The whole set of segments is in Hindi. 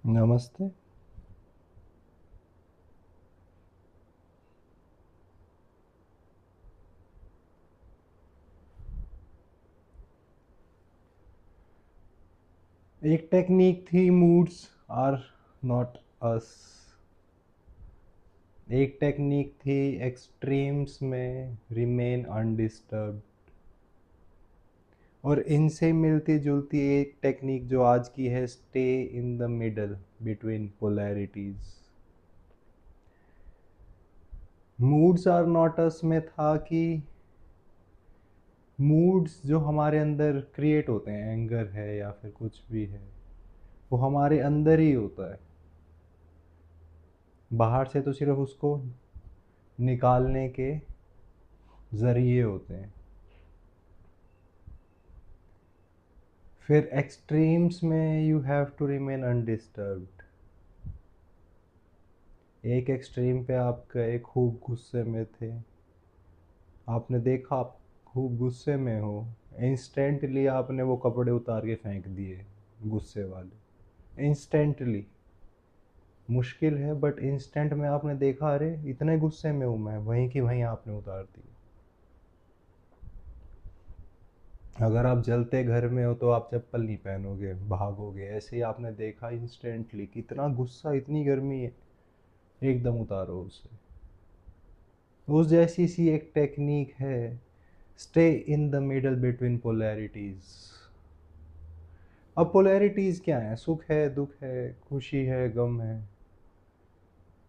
नमस्ते। एक टेक्निक थी मूड्स आर नॉट अस। एक टेक्निक थी एक्सट्रीम्स में रिमेन अनडिस्टर्ब्ड। और इनसे मिलती जुलती एक टेक्निक जो आज की है, stay in the middle between polarities. Moods are not us में था कि मूड्स जो हमारे अंदर क्रिएट होते हैं, एंगर है या फिर कुछ भी है, वो हमारे अंदर ही होता है। बाहर से तो सिर्फ उसको निकालने के ज़रिए होते हैं। फिर एक्सट्रीम्स में you have to remain undisturbed. एक एक्सट्रीम पे आप गए, खूब गुस्से में थे, आपने देखा आप खूब गुस्से में हो, इंस्टेंटली आपने वो कपड़े उतार के फेंक दिए, गुस्से वाले, इंस्टेंटली। मुश्किल है बट इंस्टेंट में आपने देखा, अरे इतने गुस्से में हूँ मैं, वहीं की वहीं आपने उतार दी। अगर आप जलते घर में हो तो आप चप्पल नहीं पहनोगे, भागोगे। ऐसे ही आपने देखा इंस्टेंटली, कितना गुस्सा, इतनी गर्मी है, एकदम उतारो उसे। उस जैसी सी एक टेक्निक है, stay in the middle between polarities. अब पोलैरिटीज क्या है? सुख है, दुख है, खुशी है, गम है।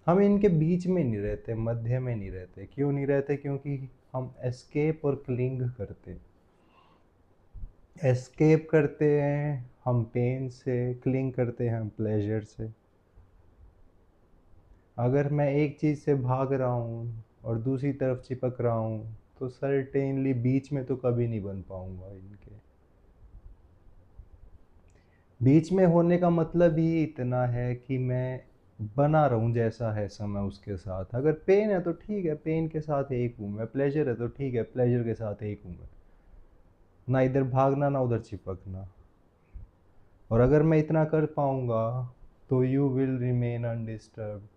हम इनके बीच में नहीं रहते, मध्य में नहीं रहते। क्यों नहीं रहते? क्योंकि हम एस्केप और क्लिंग करते हैं। एस्केप करते हैं हम पेन से, क्लिंग करते हैं हम प्लेजर से। अगर मैं एक चीज़ से भाग रहा हूँ और दूसरी तरफ चिपक रहा हूँ, तो सर्टेनली बीच में तो कभी नहीं बन पाऊंगा। इनके बीच में होने का मतलब ही इतना है कि मैं बना रहूं जैसा है समय उसके साथ। अगर पेन है तो ठीक है, पेन के साथ एक हूँ मैं। प्लेजर है तो ठीक है, प्लेजर के साथ एक हूँ मैं। ना इधर भागना ना उधर चिपकना। और अगर मैं इतना कर पाऊंगा तो यू विल रिमेन अनडिस्टर्ब।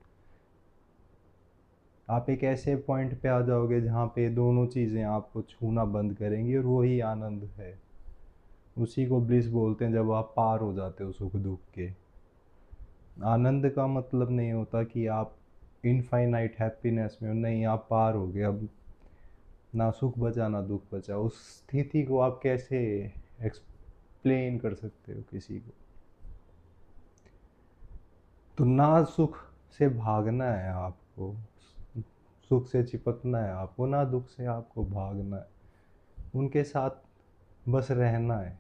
आप एक ऐसे पॉइंट पे आ जाओगे जहाँ पे दोनों चीज़ें आपको छूना बंद करेंगी, और वही आनंद है। उसी को ब्लिस बोलते हैं, जब आप पार हो जाते हो सुख दुख के। आनंद का मतलब नहीं होता कि आप इनफाइनाइट हैप्पीनेस में हो, नहीं, आप पार हो गए। अब ना सुख बचा ना दुख बचा। उस स्थिति को आप कैसे एक्सप्लेन कर सकते हो किसी को? तो ना सुख से भागना है आपको, सुख से चिपकना है आपको, ना दुख से आपको भागना है। उनके साथ बस रहना है।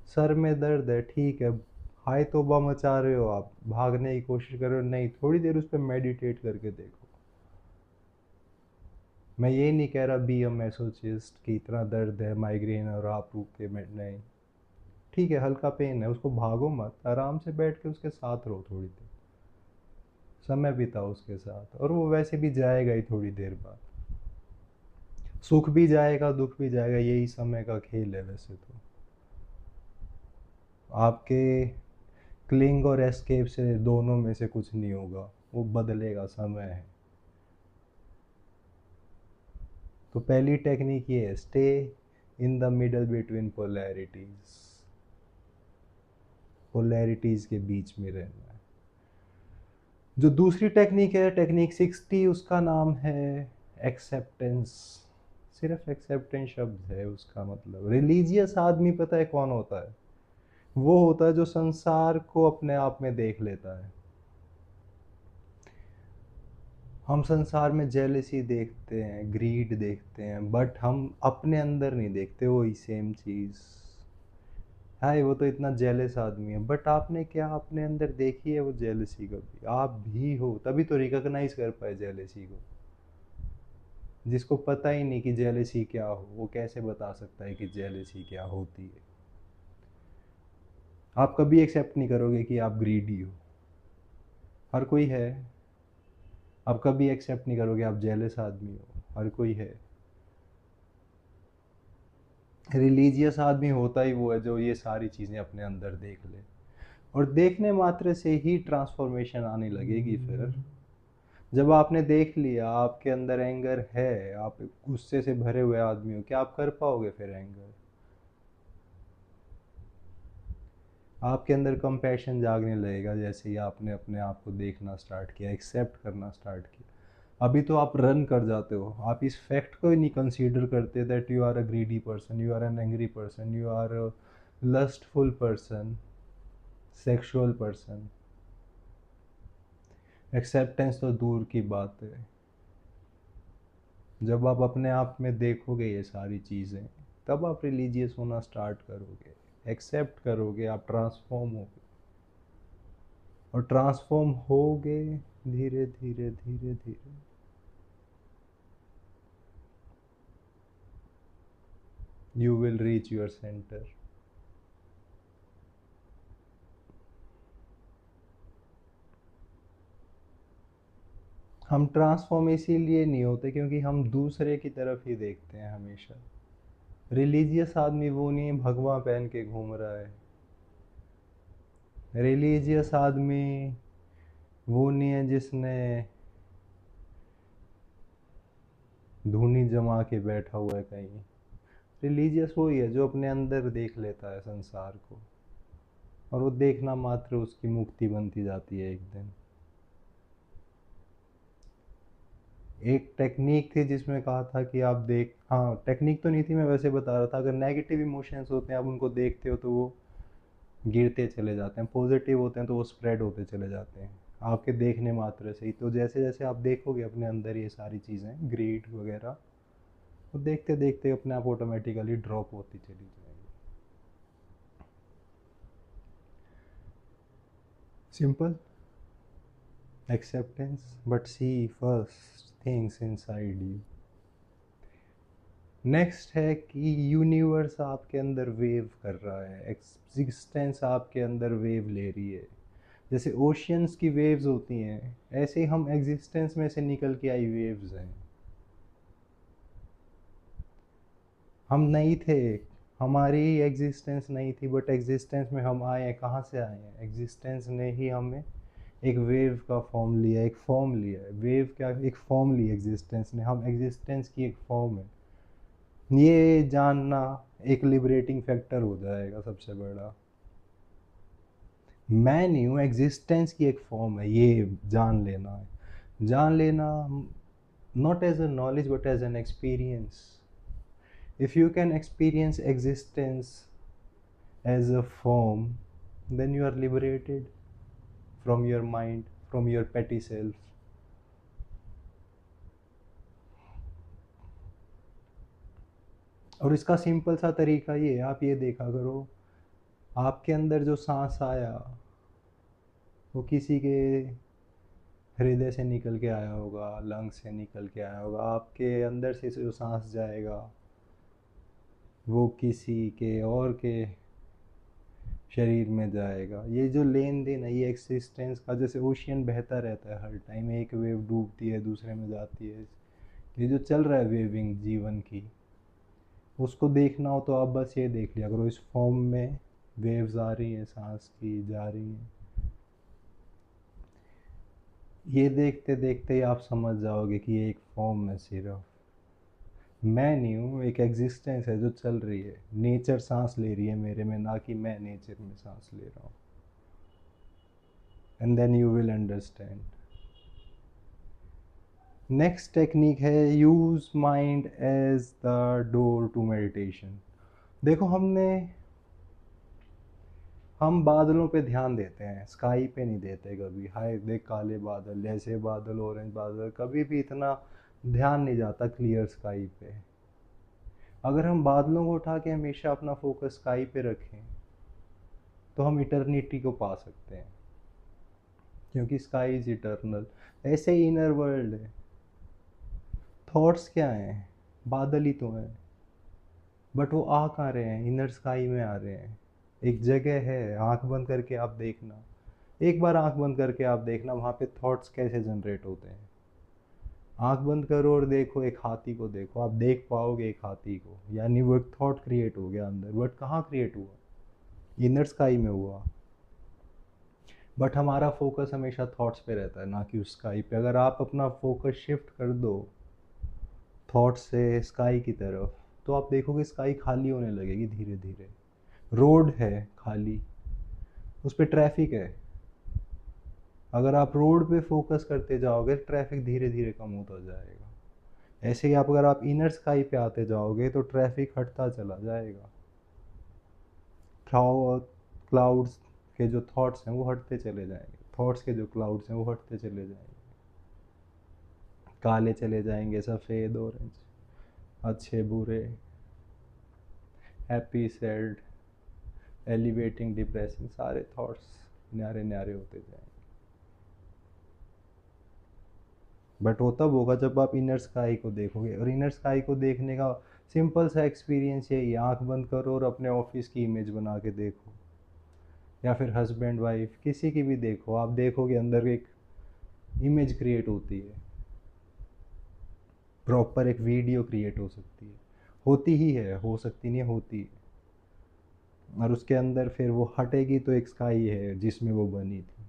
सर में दर्द है, ठीक है, हाय तौबा मचा रहे हो आप, भागने की कोशिश कर रहे हो, नहीं, थोड़ी देर उस पर मेडिटेट करके देखो। मैं ये नहीं कह रहा बी अ मैसोचिस्ट कि इतना दर्द है, माइग्रेन और आप रुक के नहीं, ठीक है, हल्का पेन है, उसको भागो मत, आराम से बैठ के उसके साथ रहो, थोड़ी देर समय बिताओ उसके साथ, और वो वैसे भी जाएगा ही थोड़ी देर बाद। सुख भी जाएगा, दुख भी जाएगा, यही समय का खेल है वैसे तो। आपके क्लिंग और एस्केप से दोनों में से कुछ नहीं होगा, वो बदलेगा, समय है। तो पहली टेक्निक ये है, stay in the middle between polarities. Polarities के बीच में रहना है। जो दूसरी टेक्निक है, टेक्निक 60, उसका नाम है एक्सेप्टेंस। सिर्फ एक्सेप्टेंस शब्द है उसका मतलब। रिलीजियस आदमी पता है कौन होता है? वो होता है जो संसार को अपने आप में देख लेता है। हम संसार में जेलेसी देखते हैं, ग्रीड देखते हैं, बट हम अपने अंदर नहीं देखते वही सेम चीज़। हाय वो तो इतना जेलस आदमी है, बट आपने क्या अपने अंदर देखी है वो जेलसी? कभी आप भी हो, तभी तो रिकॉग्नाइज कर पाए जेलसी को। जिसको पता ही नहीं कि जेलसी क्या हो, वो कैसे बता सकता है कि जेलसी क्या होती है? आप कभी एक्सेप्ट नहीं करोगे कि आप ग्रीडी हो, हर कोई है। आप कभी एक्सेप्ट नहीं करोगे आप जेलस आदमी हो, हर कोई है। रिलीजियस आदमी होता ही वो है जो ये सारी चीज़ें अपने अंदर देख ले। और देखने मात्र से ही ट्रांसफॉर्मेशन आने लगेगी। फिर जब आपने देख लिया आपके अंदर एंगर है, आप गुस्से से भरे हुए आदमी हो, क्या आप कर पाओगे फिर एंगर? आपके अंदर कंपैशन जागने लगेगा जैसे ही आपने अपने आप को देखना स्टार्ट किया, एक्सेप्ट करना स्टार्ट किया। अभी तो आप रन कर जाते हो, आप इस फैक्ट को ही नहीं कंसीडर करते that you are a greedy person, you are an angry person, you are a lustful person, sexual person. Acceptance तो दूर की बात है। जब आप अपने आप में देखोगे ये सारी चीज़ें, तब आप रिलीजियस होना स्टार्ट करोगे, एक्सेप्ट करोगे, आप ट्रांसफॉर्म होगे। और ट्रांसफॉर्म होगे धीरे धीरे धीरे धीरे। You will reach your centre. हम ट्रांसफॉर्म इसीलिए नहीं होते क्योंकि हम दूसरे की तरफ ही देखते हैं हमेशा। रिलीजियस आदमी वो नहीं है भगवा पहन के घूम रहा है। रिलीजियस आदमी वो नहीं है जिसने धूनी जमा के बैठा हुआ है कहीं। रिलीजियस वही है जो अपने अंदर देख लेता है संसार को, और वो देखना मात्र उसकी मुक्ति बनती जाती है एक दिन। एक टेक्निक थी जिसमें कहा था कि आप देख, हाँ टेक्निक तो नहीं थी, मैं वैसे बता रहा था, अगर नेगेटिव इमोशंस होते हैं आप उनको देखते हो तो वो गिरते चले जाते हैं, पॉजिटिव होते हैं तो वो स्प्रेड होते चले जाते हैं आपके देखने मात्र से ही। तो जैसे जैसे आप देखोगे अपने अंदर ये सारी चीज़ें, ग्रीड वगैरह, तो देखते देखते अपने आप ऑटोमेटिकली ड्रॉप होती चली जाएगी। Simple acceptance, but see first things inside you. Next है कि यूनिवर्स आपके अंदर वेव कर रहा है, एग्जिस्टेंस आपके अंदर वेव ले रही है। जैसे ओशियंस की वेव्स होती हैं, ऐसे ही हम एग्जिस्टेंस में से निकल के आई वेव्स हैं। हम नहीं थे, हमारी एग्जिस्टेंस नहीं थी, बट एग्जिस्टेंस में हम आए हैं। कहाँ से आए हैं? एग्जिस्टेंस ने ही हमें एक वेव का फॉर्म लिया, एक फॉर्म लिया है। वेव क्या, एक फॉर्म ली एग्जिस्टेंस ने, हम एग्जिस्टेंस की एक फॉर्म है। ये जानना एक लिबरेटिंग फैक्टर हो जाएगा सबसे बड़ा। मैं नहीं हूँ, एग्जिस्टेंस की एक फॉर्म है, ये जान लेना है। जान लेना, not as a knowledge but as an experience. If you can experience existence as a form, then you are liberated from your mind, from your petty self. और इसका सिंपल सा तरीका ये है, आप ये देखा करो, आपके अंदर जो सांस आया वो किसी के हृदय से निकल के आया होगा, लंग से निकल के आया होगा। आपके अंदर से जो सांस जाएगा वो किसी के और के शरीर में जाएगा। ये जो लेन देन है, ये एक्सिस्टेंस का, जैसे ओशियन बहता रहता है हर टाइम, एक वेव डूबती है दूसरे में जाती है, ये जो चल रहा है वेविंग जीवन की, उसको देखना हो तो आप बस ये देख लिया करो, इस फॉर्म में वेव्स आ रही हैं, सांस की जा रही हैं। ये देखते देखते ही आप समझ जाओगे कि ये एक फॉर्म है सिर्फ। मैं नहीं हूँ, एक एग्जिस्टेंस है जो चल रही है। नेचर सांस ले रही है मेरे में, ना कि मैं नेचर में सांस ले रहा हूँ। And then you will understand. Next technique है use mind as the door to meditation. देखो हम बादलों पे ध्यान देते हैं, स्काई पे नहीं देते कभी। हाय देख काले बादल, ऐसे बादल, ऑरेंज बादल, कभी भी इतना ध्यान नहीं जाता क्लियर स्काई पे। अगर हम बादलों को उठा के हमेशा अपना फोकस स्काई पे रखें तो हम इटर्निटी को पा सकते हैं, क्योंकि स्काई इज इटर्नल। ऐसे ही इनर वर्ल्ड है। थॉट्स क्या हैं? बादल ही तो हैं, बट वो आ कहाँ रहे हैं? इनर स्काई में आ रहे हैं। एक जगह है, आंख बंद करके आप देखना, एक बार आंख बंद करके आप देखना वहाँ पे थॉट्स कैसे जनरेट होते हैं। आंख बंद करो और देखो, एक हाथी को देखो, आप देख पाओगे एक हाथी को, यानी वो एक थॉट क्रिएट हो गया अंदर। बट कहाँ क्रिएट हुआ? इनर स्काई में हुआ। बट हमारा फोकस हमेशा थॉट्स पे रहता है, ना कि उस स्काई पे। अगर आप अपना फोकस शिफ्ट कर दो थॉट से स्काई की तरफ, तो आप देखोगे स्काई खाली होने लगेगी धीरे धीरे। रोड है खाली, उस पर ट्रैफिक है। अगर आप रोड पे फोकस करते जाओगे ट्रैफिक धीरे धीरे कम होता जाएगा। ऐसे ही आप अगर आप इनर स्काई पे आते जाओगे तो ट्रैफिक हटता चला जाएगा। क्लाउड्स के जो थॉट्स हैं वो हटते चले जाएंगे, थॉट्स के जो क्लाउड्स हैं वो हटते चले जाएंगे, काले चले जाएंगे, सफ़ेद ऑरेंज, अच्छे बुरे, हैप्पी सैड, एलिवेटिंग डिप्रेसिंग, सारे थॉट्स न्यारे न्यारे होते जाएंगे। बट वो तब होगा जब आप इनर स्काई को देखोगे। और इनर स्काई को देखने का सिंपल सा एक्सपीरियंस यही है, आँख बंद करो और अपने ऑफिस की इमेज बना के देखो, या फिर हस्बैंड वाइफ किसी की भी देखो, आप देखोगे अंदर एक इमेज क्रिएट होती है, प्रॉपर एक वीडियो क्रिएट हो सकती है, होती ही है, हो सकती नहीं, होती है। और उसके अंदर फिर वो हटेगी तो एक स्काई है जिसमें वो बनी थी,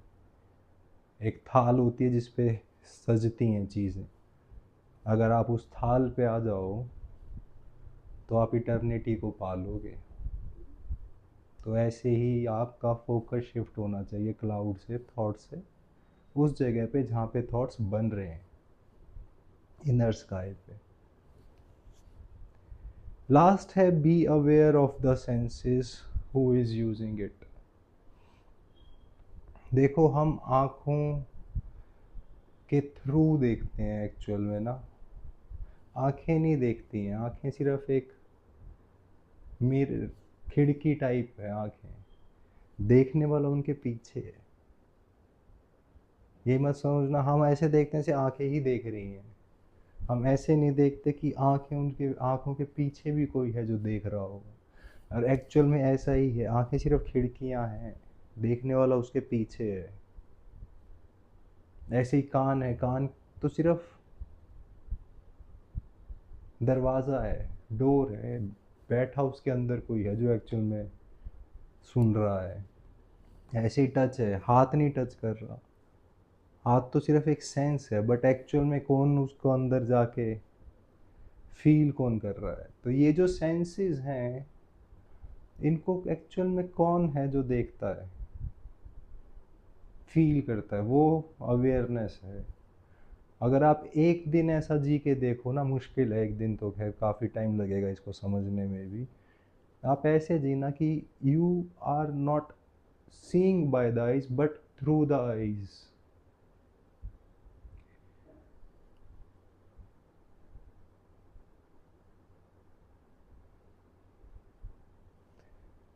एक थाल होती है जिसपे सजती हैं चीज़ें। अगर आप उस थाल पे आ जाओ तो आप इटर्निटी को पालोगे। तो ऐसे ही आपका फोकस शिफ्ट होना चाहिए क्लाउड से, थॉट से, उस जगह पे जहाँ पे थॉट्स बन रहे हैं, इनर स्काई पे। लास्ट है be aware of the senses who is using it. देखो हम आँखों के थ्रू देखते हैं एक्चुअल में ना, आँखें नहीं देखती हैं, आँखें सिर्फ एक मिरर, खिड़की टाइप है आँखें, देखने वाला उनके पीछे है। ये मत समझना हम ऐसे देखते हैं जैसे आँखें ही देख रही हैं, हम ऐसे नहीं देखते कि आँखें, उनके आँखों के पीछे भी कोई है जो देख रहा होगा। और एक्चुअल में ऐसा ही है, आँखें सिर्फ खिड़कियाँ हैं, देखने वाला उसके पीछे है। ऐसे ही कान है, कान तो सिर्फ दरवाज़ा है, डोर है, बैठा उसके अंदर कोई है जो एक्चुअल में सुन रहा है। ऐसे ही टच है, हाथ नहीं टच कर रहा, हाथ तो सिर्फ एक सेंस है, बट एक्चुअल में कौन उसको अंदर जाके फील कौन कर रहा है। तो ये जो सेंसेस हैं, इनको एक्चुअल में कौन है जो देखता है, फील करता है, वो अवेयरनेस है। अगर आप एक दिन ऐसा जी के देखो ना, मुश्किल है एक दिन तो, खैर काफ़ी टाइम लगेगा इसको समझने में भी। आप ऐसे जीना कि you are not seeing by the eyes but through the eyes.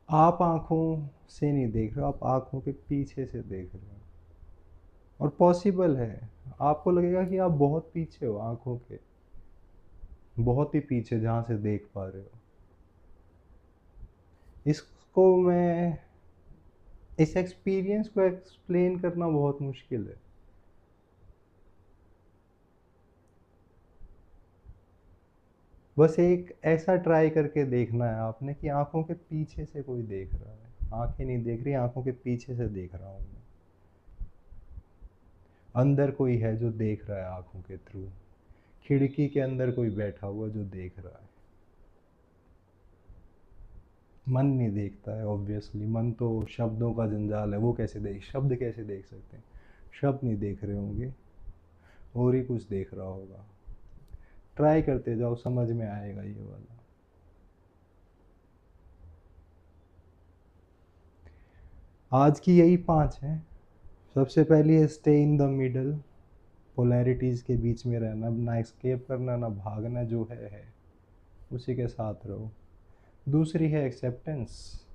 आप आँखों से नहीं देख रहे हो, आप आँखों के पीछे से देख रहे हो। और पॉसिबल है, आपको लगेगा कि आप बहुत पीछे हो आँखों के, बहुत ही पीछे जहाँ से देख पा रहे हो। इसको मैं, इस एक्सपीरियंस को एक्सप्लेन करना बहुत मुश्किल है। बस एक ऐसा ट्राई करके देखना है आपने कि आंखों के पीछे से कोई देख रहा है, आंखें नहीं देख रही, आंखों के पीछे से देख रहा हूँ मैं, अंदर कोई है जो देख रहा है आंखों के थ्रू, खिड़की के अंदर कोई बैठा हुआ जो देख रहा है। मन नहीं देखता है ऑब्वियसली, मन तो शब्दों का जंजाल है, वो कैसे देख, शब्द कैसे देख सकते हैं, शब्द नहीं देख रहे होंगे, और ही कुछ देख रहा होगा। ट्राई करते जाओ, समझ में आएगा ये वाला। आज की यही 5 हैं। सबसे पहली है stay in the middle, polarities के बीच में रहना, ना एस्केप करना ना भागना, जो है उसी के साथ रहो। दूसरी है एक्सेप्टेंस,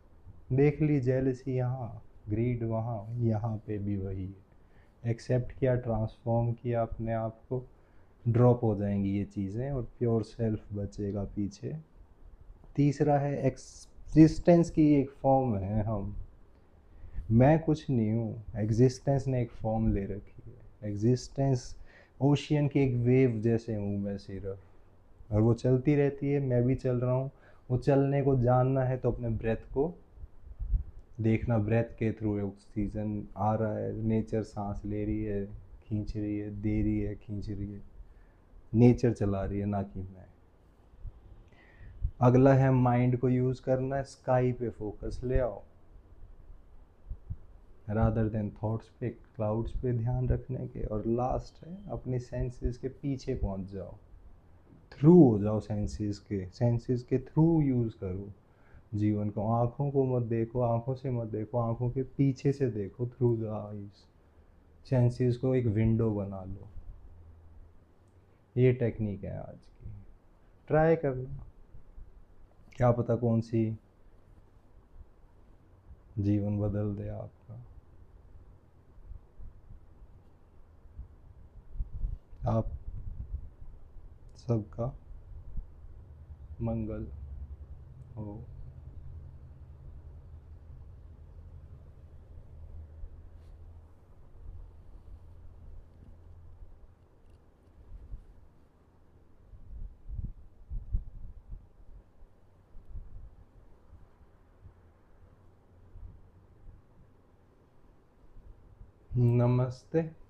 देख ली जेलसी यहाँ, ग्रीड वहाँ, यहाँ पे भी वही है। एक्सेप्ट किया, ट्रांसफॉर्म किया अपने आप को, ड्रॉप हो जाएंगी ये चीज़ें और प्योर सेल्फ बचेगा पीछे। तीसरा है एग्जिस्टेंस की एक फॉर्म है हम, मैं कुछ नहीं हूँ, एग्जिस्टेंस ने एक फॉर्म ले रखी है। एग्जिस्टेंस ओशियन की एक वेव जैसे हूँ मैं सिर्फ, और वो चलती रहती है, मैं भी चल रहा हूँ। वो चलने को जानना है तो अपने ब्रेथ को देखना ब्रेथ के थ्रू ऑक्सीजन आ रहा है, नेचर सांस ले रही है, खींच रही है, दे रही है, खींच रही है, नेचर चला रही है, ना कि मैं। अगला है माइंड को यूज़ करना, स्काई पे फोकस ले आओ रादर देन थॉट्स पे, क्लाउड्स पे ध्यान रखने के। और लास्ट है अपने सेंसेस के पीछे पहुंच जाओ, थ्रू हो जाओ सेंसेस के थ्रू यूज़ करो जीवन को। आँखों को मत देखो, आँखों से मत देखो, आँखों के पीछे से देखो, थ्रू द आईज। सेंसेस को एक विंडो बना लो। ये टेक्निक है आज की, ट्राई करना, क्या पता कौन सी जीवन बदल दे आपका। आप सबका मंगल हो। नमस्ते।